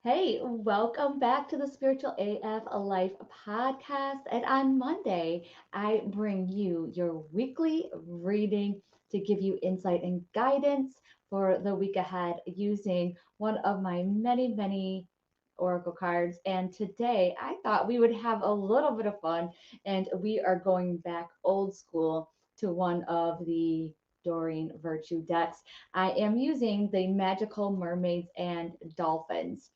Hey, welcome back to the Spiritual AF Life podcast. And on Monday, I bring you your weekly reading to give you insight and guidance for the week ahead using one of my many oracle cards. And today, I thought we would have a little bit of fun, and we are going back old school to one of the Doreen Virtue decks. I am using the Magical Mermaids and Dolphins.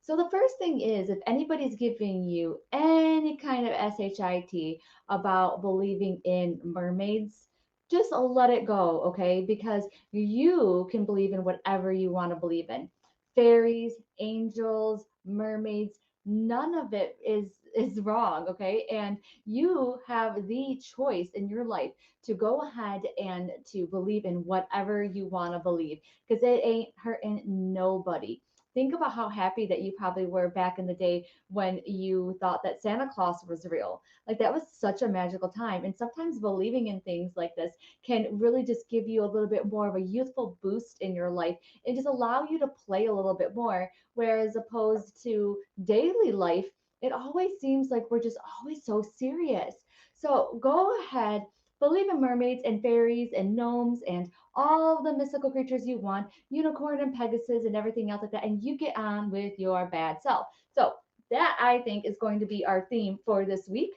So the first thing is, if anybody's giving you any kind of shit about believing in mermaids, just let it go, okay? Because you can believe in whatever you want to believe in. Fairies, angels, mermaids, none of it is wrong, okay? And you have the choice in your life to go ahead and to believe in whatever you want to believe because it ain't hurting nobody. Think about how happy that you probably were back in the day when you thought that Santa Claus was real. Like that was such a magical time. And sometimes believing in things like this can really just give you a little bit more of a youthful boost in your life and just allow you to play a little bit more. Whereas opposed to daily life, it always seems like we're just always so serious. So go ahead, believe in mermaids and fairies and gnomes and all the mystical creatures you want, unicorn and Pegasus and everything else like that, and you get on with your bad self. So that I think is going to be our theme for this week.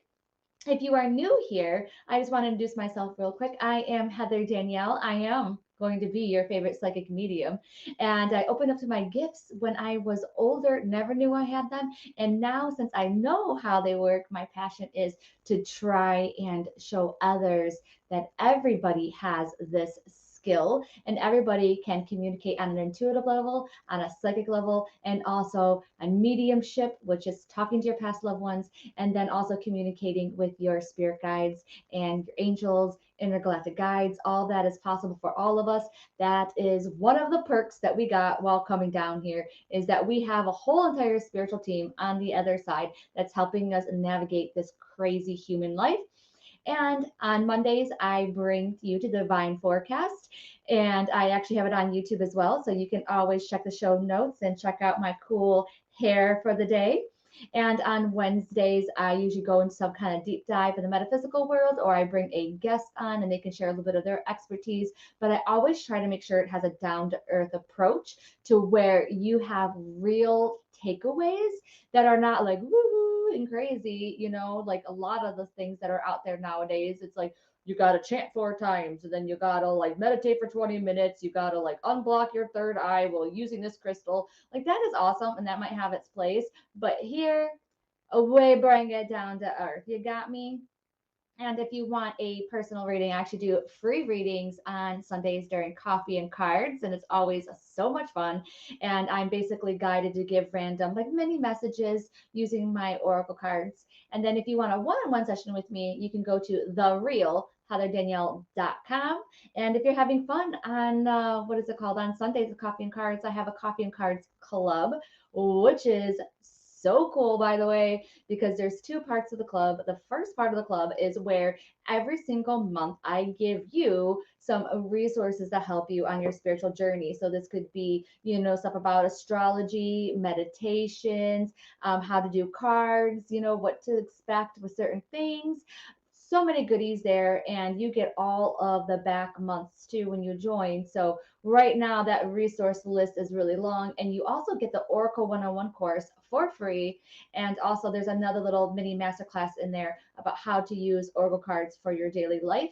If you are new here, I just want to introduce myself real quick. I am Heather Danielle. I am going to be your favorite psychic medium. And I opened up to my gifts when I was older, never knew I had them. And now, since I know how they work, my passion is to try and show others that everybody has this skill and everybody can communicate on an intuitive level, on a psychic level, and also a mediumship, which is talking to your past loved ones and then also communicating with your spirit guides and your angels, intergalactic guides. All that is possible for all of us. That is one of the perks that we got while coming down here is that we have a whole entire spiritual team on the other side that's helping us navigate this crazy human life. And on Mondays, I bring you to the Divine Forecast. And I actually have it on YouTube as well. So you can always check the show notes and check out my cool hair for the day. And on Wednesdays, I usually go into some kind of deep dive in the metaphysical world, or I bring a guest on and they can share a little bit of their expertise. But I always try to make sure it has a down to earth approach to where you have real takeaways that are not like woo and crazy, like a lot of the things that are out there nowadays. It's like you got to chant 4 times and then you got to like meditate for 20 minutes. You got to like unblock your third eye while using this crystal. Like that is awesome and that might have its place. But here, we bring it down to earth. You got me? And if you want a personal reading, I actually do free readings on Sundays during coffee and cards, and it's always so much fun. And I'm basically guided to give random, like mini messages using my oracle cards. And then if you want a one-on-one session with me, you can go to the real heatherdanielle.com. And if you're having fun on what is it called on Sundays with Coffee and Cards, I have a Coffee and Cards Club, which is so cool, by the way, because there's two parts of the club. The first part of the club is where every single month I give you some resources that help you on your spiritual journey. So this could be, stuff about astrology, meditations, how to do cards, what to expect with certain things. So many goodies there, and you get all of the back months too when you join. So right now that resource list is really long, and you also get the Oracle 101 course for free. And also there's another little mini masterclass in there about how to use Oracle cards for your daily life.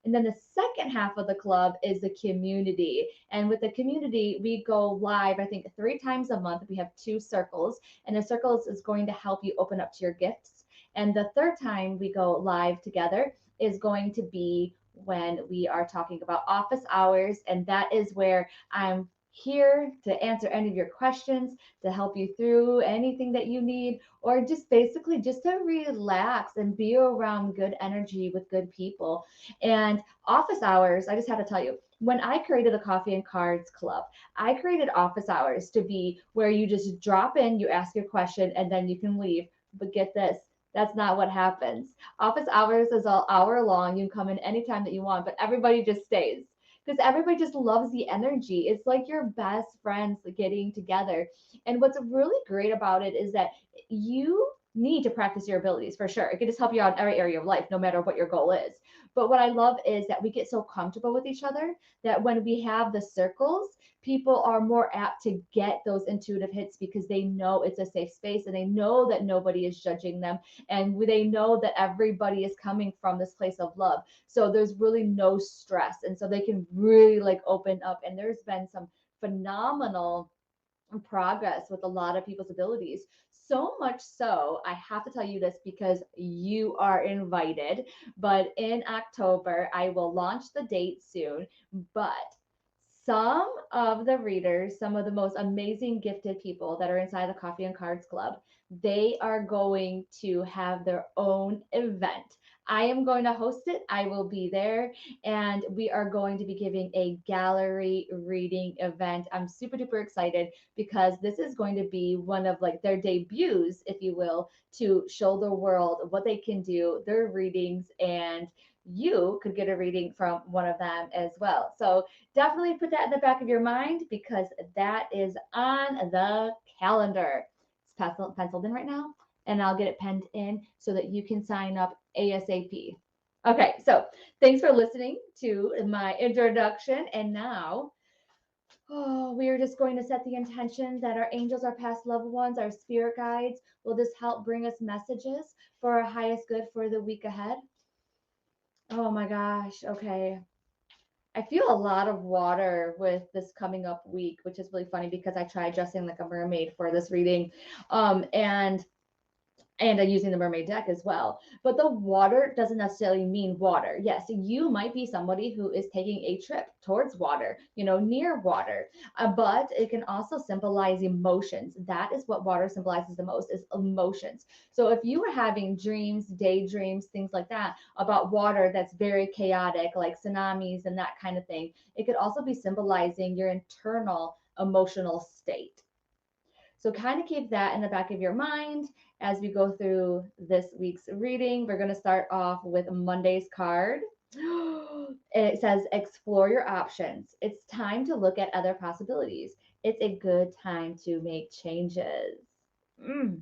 And then the second half of the club is the community. And with the community, we go live, I think, 3 times a month. We have 2 circles, and the circles is going to help you open up to your gifts. And the third time we go live together is going to be when we are talking about office hours. And that is where I'm here to answer any of your questions, to help you through anything that you need, or just basically just to relax and be around good energy with good people. And office hours, I just have to tell you, when I created the Coffee and Cards Club, I created office hours to be where you just drop in, you ask your question, and then you can leave. But get this, that's not what happens. Office hours is all hour long. You can come in anytime that you want, but everybody just stays. because everybody just loves the energy. It's like your best friends getting together. And what's really great about it is that you need to practice your abilities for sure. It can just help you out in every area of life, no matter what your goal is. But what I love is that we get so comfortable with each other that when we have the circles, people are more apt to get those intuitive hits because they know it's a safe space and they know that nobody is judging them and they know that everybody is coming from this place of love. So there's really no stress. And so they can really like open up. And there's been some phenomenal progress with a lot of people's abilities. So much so, I have to tell you this because you are invited. But in October, I will launch the date soon. But some of the readers, some of the most amazing gifted people that are inside the Coffee and Cards Club, they are going to have their own event. I am going to host it. I will be there and we are going to be giving a gallery reading event. I'm super duper excited because this is going to be one of like their debuts, if you will, to show the world what they can do, their readings, and you could get a reading from one of them as well. So definitely put that in the back of your mind because that is on the calendar. It's penciled in right now, and I'll get it penned in so that you can sign up ASAP. Okay, so thanks for listening to my introduction. And now, we are just going to set the intention that our angels, our past loved ones, our spirit guides will just help bring us messages for our highest good for the week ahead. Oh my gosh. Okay. I feel a lot of water with this coming up week, which is really funny because I tried dressing like a mermaid for this reading. And using the mermaid deck as well. But the water doesn't necessarily mean water. Yes, you might be somebody who is taking a trip towards water, near water, but it can also symbolize emotions. That is what water symbolizes the most is emotions. So if you are having dreams, daydreams, things like that about water that's very chaotic, like tsunamis and that kind of thing, it could also be symbolizing your internal emotional state. So kind of keep that in the back of your mind as we go through this week's reading. We're going to start off with Monday's card. And it says, explore your options. It's time to look at other possibilities. It's a good time to make changes. Mm.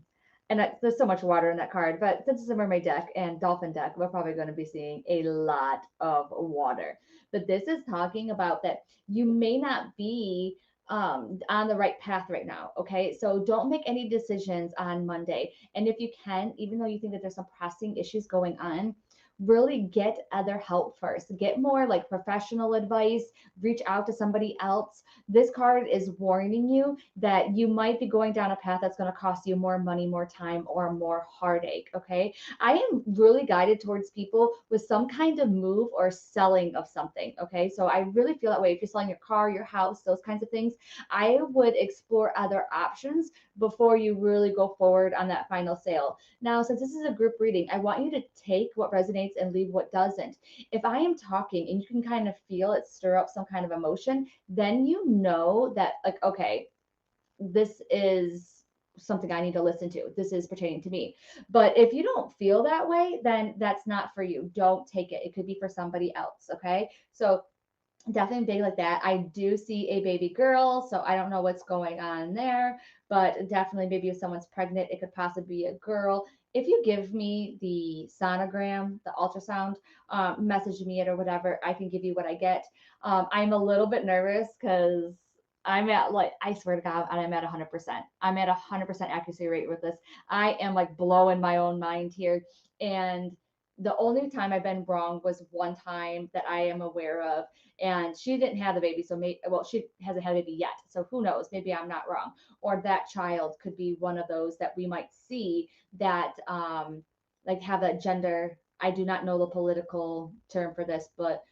And there's so much water in that card, but since it's a mermaid deck and dolphin deck, we're probably going to be seeing a lot of water. But this is talking about that you may not be on the right path right now. Okay. So don't make any decisions on Monday. And if you can, even though you think that there's some pressing issues going on, really get other help first. Get more like professional advice, reach out to somebody else. This card is warning you that you might be going down a path that's going to cost you more money, more time, or more heartache. Okay. I am really guided towards people with some kind of move or selling of something. Okay. So I really feel that way. If you're selling your car, your house, those kinds of things, I would explore other options before you really go forward on that final sale. Now, since this is a group reading, I want you to take what resonates and leave what doesn't. If I am talking and you can kind of feel it stir up some kind of emotion, then you know that, like, okay, this is something I need to listen to. This is pertaining to me. But if you don't feel that way, then that's not for you. Don't take it. It could be for somebody else. Okay. So definitely big like that. I do see a baby girl, so I don't know what's going on there, but definitely maybe if someone's pregnant, it could possibly be a girl. If you give me the sonogram, the ultrasound, message me it or whatever, I can give you what I get. I'm a little bit nervous because I'm at like, I swear to God, I'm at 100%. I'm at 100% accuracy rate with this. I am like blowing my own mind here. And the only time I've been wrong was one time that I am aware of, and she didn't have the baby, so she hasn't had a baby yet, so who knows, maybe I'm not wrong, or that child could be one of those that we might see that like have that gender. I do not know the political term for this, but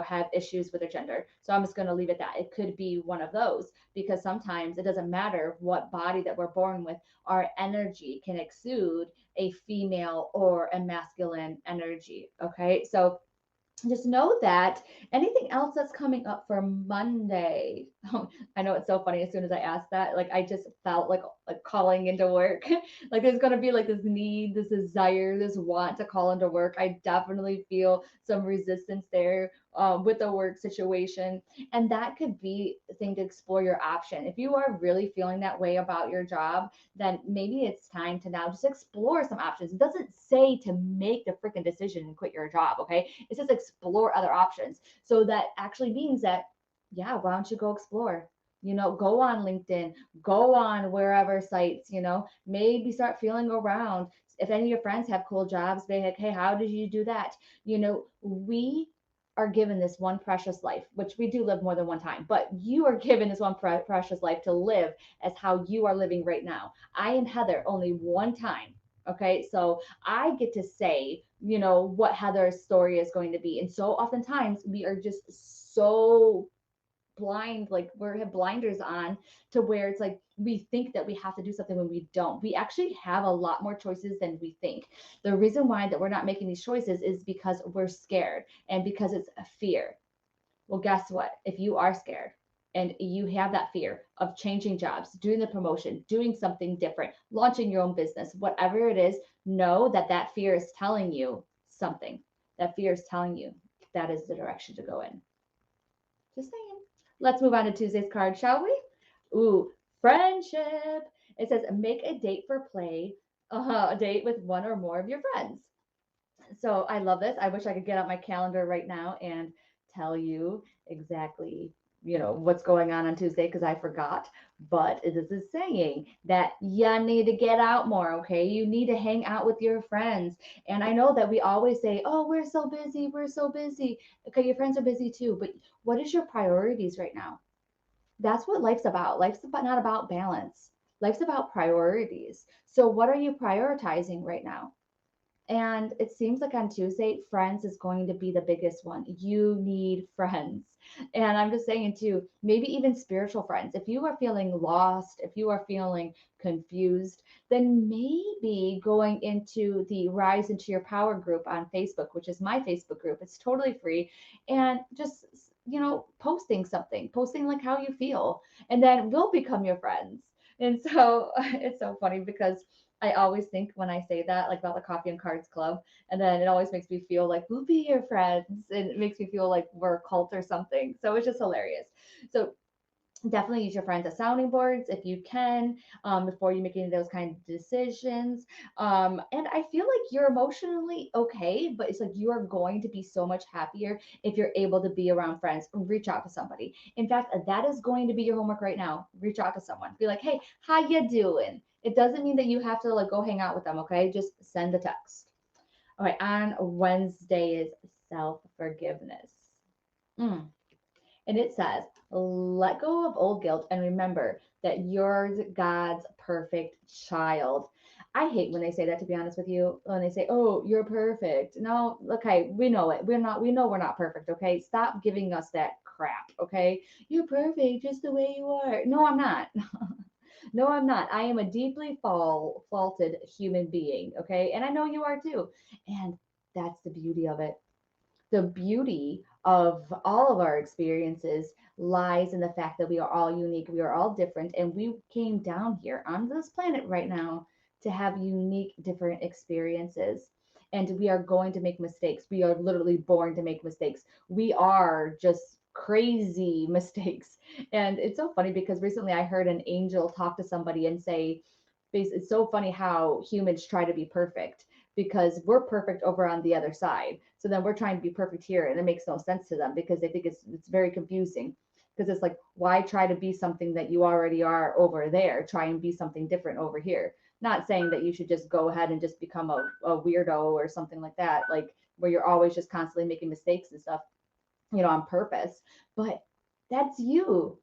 have issues with their gender. So I'm just going to leave it that it could be one of those, because sometimes it doesn't matter what body that we're born with, our energy can exude a female or a masculine energy. Okay, so just know that. Anything else that's coming up for Monday? I know it's so funny. As soon as I asked that, like I just felt like calling into work. Like there's gonna be like this need, this desire, this want to call into work. I definitely feel some resistance there. with a work situation. And that could be a thing to explore your option. If you are really feeling that way about your job, then maybe it's time to now just explore some options. It doesn't say to make the freaking decision and quit your job, okay? It says explore other options. So that actually means that, yeah, why don't you go explore? Go on LinkedIn, go on wherever sites, maybe start feeling around. If any of your friends have cool jobs, be like, hey, how did you do that? We are given this one precious life, which we do live more than one time, but you are given this one precious life to live as how you are living right now. I am Heather only one time. Okay, so I get to say, what Heather's story is going to be. And so oftentimes we are just so blind, like we have blinders on, to where it's like we think that we have to do something when we don't. We actually have a lot more choices than we think. The reason why that we're not making these choices is because we're scared and because it's a fear. Well, guess what? If you are scared and you have that fear of changing jobs, doing the promotion, doing something different, launching your own business, whatever it is, know that that fear is telling you something. That fear is telling you that is the direction to go in. Just saying. Let's move on to Tuesday's card, shall we? Ooh, friendship. It says make a date for play, a date with one or more of your friends. So I love this. I wish I could get out my calendar right now and tell you exactly, what's going on Tuesday because I forgot. But this is saying that you need to get out more, okay? You need to hang out with your friends. And I know that we always say, oh, we're so busy, we're so busy. Okay, your friends are busy too, but what is your priorities right now? That's what life's about. Life's about, not about balance. Life's about priorities. So what are you prioritizing right now? And it seems like on Tuesday, friends is going to be the biggest one. You need friends. And I'm just saying, too, maybe even spiritual friends. If you are feeling lost, if you are feeling confused, then maybe going into the Rise into Your Power group on Facebook, which is my Facebook group, it's totally free. And just, posting something, posting like how you feel, and then we'll become your friends. And so it's so funny because I always think when I say that, like about the Coffee and Cards Club, and then it always makes me feel like we'll be your friends, and it makes me feel like we're a cult or something. So it's just hilarious. So definitely use your friends as sounding boards if you can, before you make any of those kind of decisions. And I feel like you're emotionally okay, but it's like you are going to be so much happier if you're able to be around friends. Reach out to somebody. In fact, that is going to be your homework right now. Reach out to someone. Be like, hey, how you doing? It doesn't mean that you have to like go hang out with them, okay? Just send a text. Okay, on Wednesday is self forgiveness. Mm. And it says, let go of old guilt and remember that you're God's perfect child. I hate when they say that, to be honest with you. When they say, oh, you're perfect. No, okay, we know it. We know we're not perfect, okay? Stop giving us that crap, okay? You're perfect just the way you are. No, I'm not. No, I'm not. I am a deeply faulted human being, okay? And I know you are too. And that's the beauty of it. The beauty of all of our experiences lies in the fact that we are all unique, we are all different, and we came down here on this planet right now to have unique, different experiences. And we are going to make mistakes. We are literally born to make mistakes. We are just crazy mistakes. And it's so funny because recently I heard an angel talk to somebody and say, it's so funny how humans try to be perfect because we're perfect over on the other side. So then we're trying to be perfect here, and it makes no sense to them because they think it's very confusing. Because it's like, why try to be something that you already are over there? Try and be something different over here. Not saying that you should just go ahead and just become a weirdo or something like that, like where you're always just constantly making mistakes and stuff, on purpose. But that's you.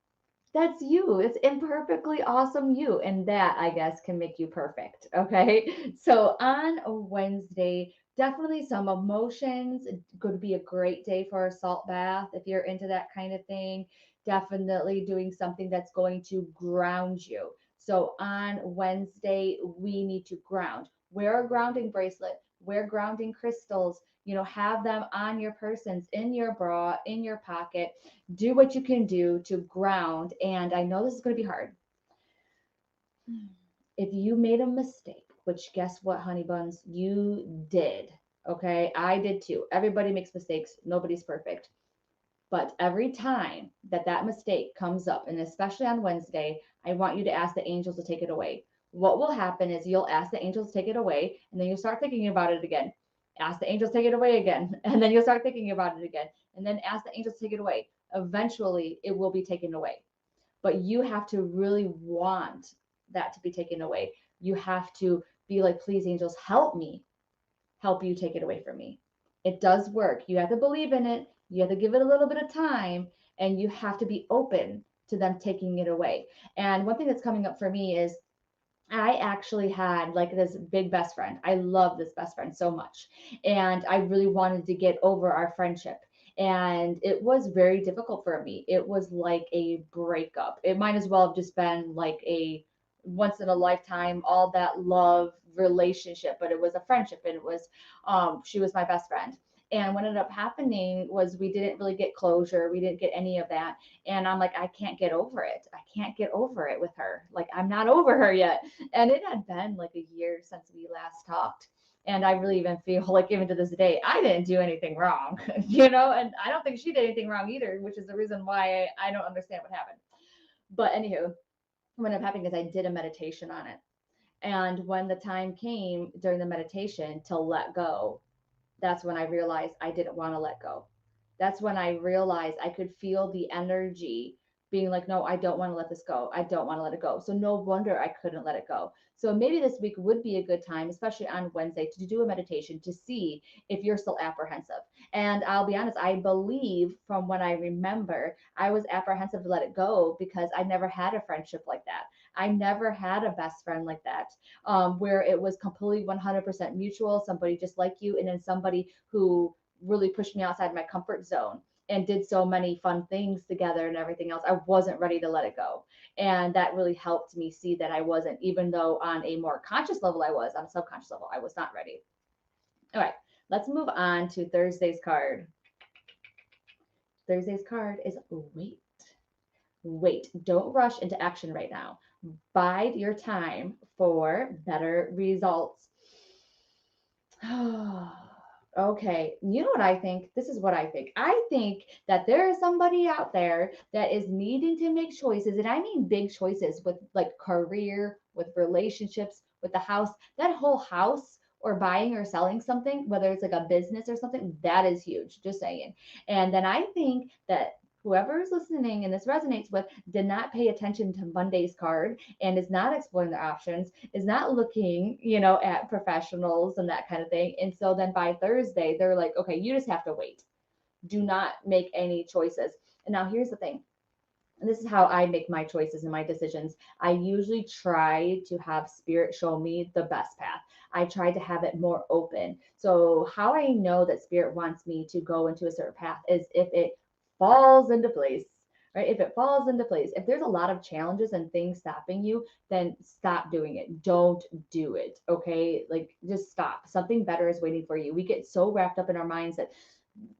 That's you. It's imperfectly awesome you. And that, I guess, can make you perfect. Okay. So on Wednesday, definitely some emotions. It could be a great day for a salt bath if you're into that kind of thing. Definitely doing something that's going to ground you. So on Wednesday, we need to ground. Wear a grounding bracelet, wear grounding crystals, have them on your persons, in your bra, in your pocket. Do what you can do to ground. And I know this is going to be hard. If you made a mistake, which guess what, honey buns, you did. Okay. I did too. Everybody makes mistakes. Nobody's perfect. But every time that that mistake comes up, and especially on Wednesday, I want you to ask the angels to take it away. What will happen is you'll ask the angels to take it away, and then you'll start thinking about it again. Ask the angels to take it away again, and then you'll start thinking about it again, and then ask the angels to take it away. Eventually, it will be taken away. But you have to really want that to be taken away. You have to be like, please, angels, help me, help you take it away from me. It does work. You have to believe in it. You have to give it a little bit of time, and you have to be open to them taking it away. And one thing that's coming up for me is I actually had like this big best friend. I love this best friend so much. And I really wanted to get over our friendship. And it was very difficult for me. It was like a breakup. It might as well have just been like a once in a lifetime, all that love relationship, but it was a friendship, and it was she was my best friend. And what ended up happening was we didn't really get closure. We didn't get any of that. And I'm like, I can't get over it. I can't get over it with her. Like, I'm not over her yet. And it had been like a year since we last talked. And I really even feel like even to this day, I didn't do anything wrong, and I don't think she did anything wrong either, which is the reason why I don't understand what happened. But anywho, what ended up happening is I did a meditation on it. And when the time came during the meditation to let go, that's when I realized I didn't want to let go. That's when I realized I could feel the energy being like, no, I don't want to let this go. I don't want to let it go. So no wonder I couldn't let it go. So maybe this week would be a good time, especially on Wednesday, to do a meditation to see if you're still apprehensive. And I'll be honest, I believe from what I remember, I was apprehensive to let it go because I never had a friendship like that. I never had a best friend like that, where it was completely 100% mutual, somebody just like you, and then somebody who really pushed me outside my comfort zone and did so many fun things together and everything else. I wasn't ready to let it go. And that really helped me see that I wasn't, even though on a more conscious level I was, on a subconscious level, I was not ready. All right, let's move on to Thursday's card. Thursday's card is wait. Wait, don't rush into action right now. Bide your time for better results. Okay, you know what I think? This is what I think. I think that there is somebody out there that is needing to make choices, and I mean big choices with like career, with relationships, with the house. That whole house or buying or selling something, whether it's like a business or something, that is huge. Just saying. And then I think that whoever is listening and this resonates with did not pay attention to Monday's card and is not exploring their options, is not looking, at professionals and that kind of thing. And so then by Thursday, they're like, okay, you just have to wait. Do not make any choices. And now here's the thing. And this is how I make my choices and my decisions. I usually try to have spirit show me the best path. I try to have it more open. So how I know that spirit wants me to go into a certain path is if it falls into place, right? If it falls into place, if there's a lot of challenges and things stopping you, then stop doing it. Don't do it. Okay. Like just stop. Something better is waiting for you. We get so wrapped up in our minds that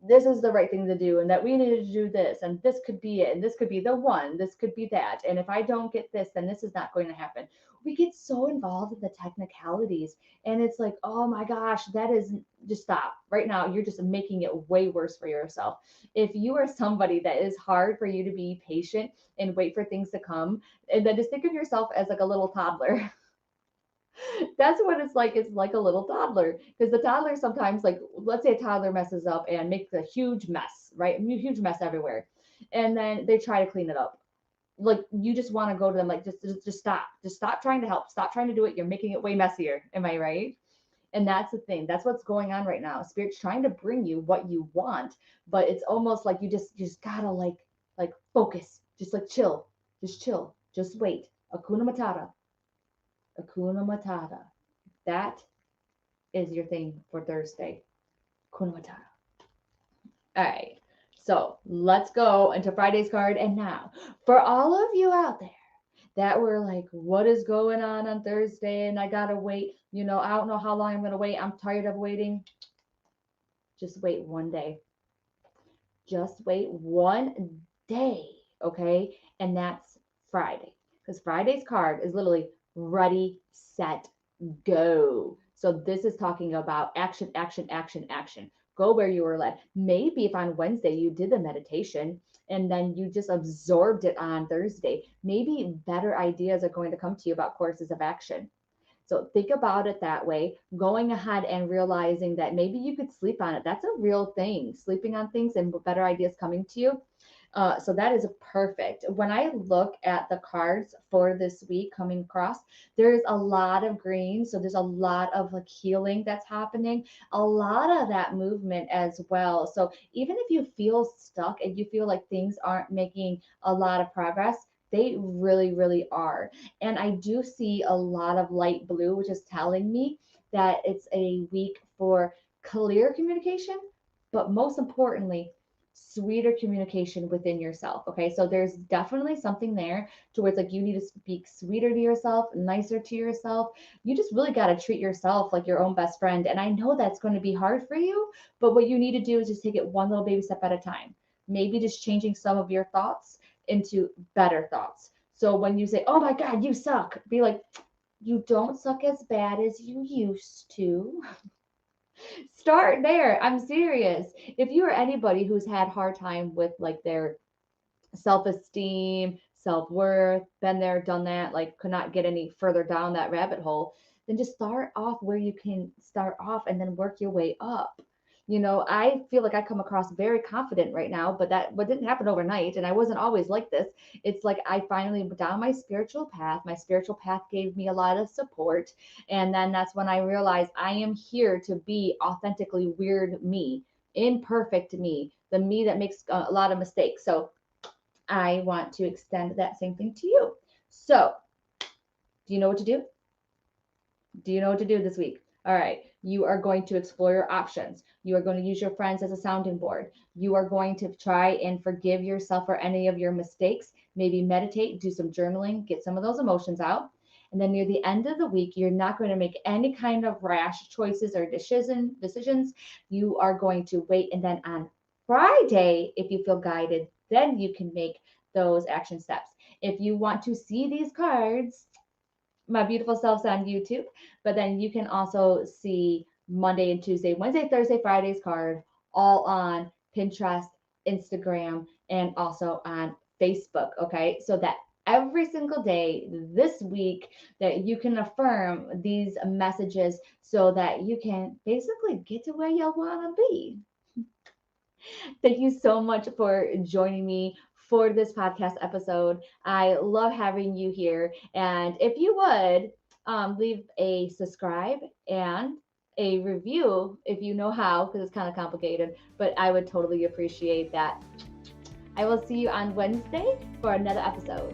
this is the right thing to do and that we needed to do this and this could be it and this could be the one, this could be that, and if I don't get this, then this is not going to happen. We get so involved in the technicalities, and it's like, oh my gosh, that is, just stop right now. You're just making it way worse for yourself. If you are somebody that is hard for you to be patient and wait for things to come, and then just think of yourself as like a little toddler. That's what it's like. It's like a little toddler, because the toddler sometimes, like, let's say a toddler messes up and makes a huge mess, right? A huge mess everywhere. And then they try to clean it up. Like, you just want to go to them, like, just stop. Just stop trying to help. Stop trying to do it. You're making it way messier. Am I right? And that's the thing. That's what's going on right now. Spirit's trying to bring you what you want, but it's almost like you just gotta like focus. Just like chill. Just chill. Just wait. Akuna Matata. Akuna Matata. That is your thing for Thursday. Akuna Matata. All right. So let's go into Friday's card. And now, for all of you out there that were like, what is going on Thursday? And I got to wait. I don't know how long I'm going to wait. I'm tired of waiting. Just wait one day. Just wait one day. Okay. And that's Friday. Because Friday's card is literally ready, set, go. So this is talking about action, action, action, action. go where you were led. Maybe if on Wednesday you did the meditation and then you just absorbed it on Thursday, maybe better ideas are going to come to you about courses of action. So think about it that way, going ahead and realizing that maybe you could sleep on it. That's a real thing, sleeping on things and better ideas coming to you. So that is perfect. When I look at the cards for this week coming across, there's a lot of green. So there's a lot of like healing that's happening, a lot of that movement as well. So even if you feel stuck and you feel like things aren't making a lot of progress, they really, really are. And I do see a lot of light blue, which is telling me that it's a week for clear communication, but most importantly, sweeter communication within yourself. Okay. So there's definitely something there to where it's like you need to speak sweeter to yourself, nicer to yourself. You just really got to treat yourself like your own best friend. And I know that's going to be hard for you, but what you need to do is just take it one little baby step at a time. Maybe just changing some of your thoughts into better thoughts. So when you say, oh my God, you suck, be like, you don't suck as bad as you used to. Start there. I'm serious. If you are anybody who's had hard time with like their self-esteem, self-worth, been there, done that, like could not get any further down that rabbit hole, then just start off where you can start off and then work your way up. I feel like I come across very confident right now, but didn't happen overnight, and I wasn't always like this. It's like I finally went down my spiritual path. My spiritual path gave me a lot of support, and then that's when I realized I am here to be authentically weird me, imperfect me, the me that makes a lot of mistakes. So I want to extend that same thing to you. So, do you know what to do? Do you know what to do this week? All right. You are going to explore your options. You are going to use your friends as a sounding board. You are going to try and forgive yourself for any of your mistakes. Maybe meditate, do some journaling, get some of those emotions out. And then near the end of the week, you're not going to make any kind of rash choices or decisions. You are going to wait. And then on Friday, if you feel guided, then you can make those action steps. If you want to see these cards, my beautiful selves on YouTube, but then you can also see Monday and Tuesday, Wednesday, Thursday, Friday's card all on Pinterest, Instagram, and also on Facebook. Okay. So that every single day this week that you can affirm these messages so that you can basically get to where you want to be. Thank you so much for joining me for this podcast episode. I love having you here. And if you would leave a subscribe and a review if you know how, because it's kind of complicated, but I would totally appreciate that. I will see you on Wednesday for another episode.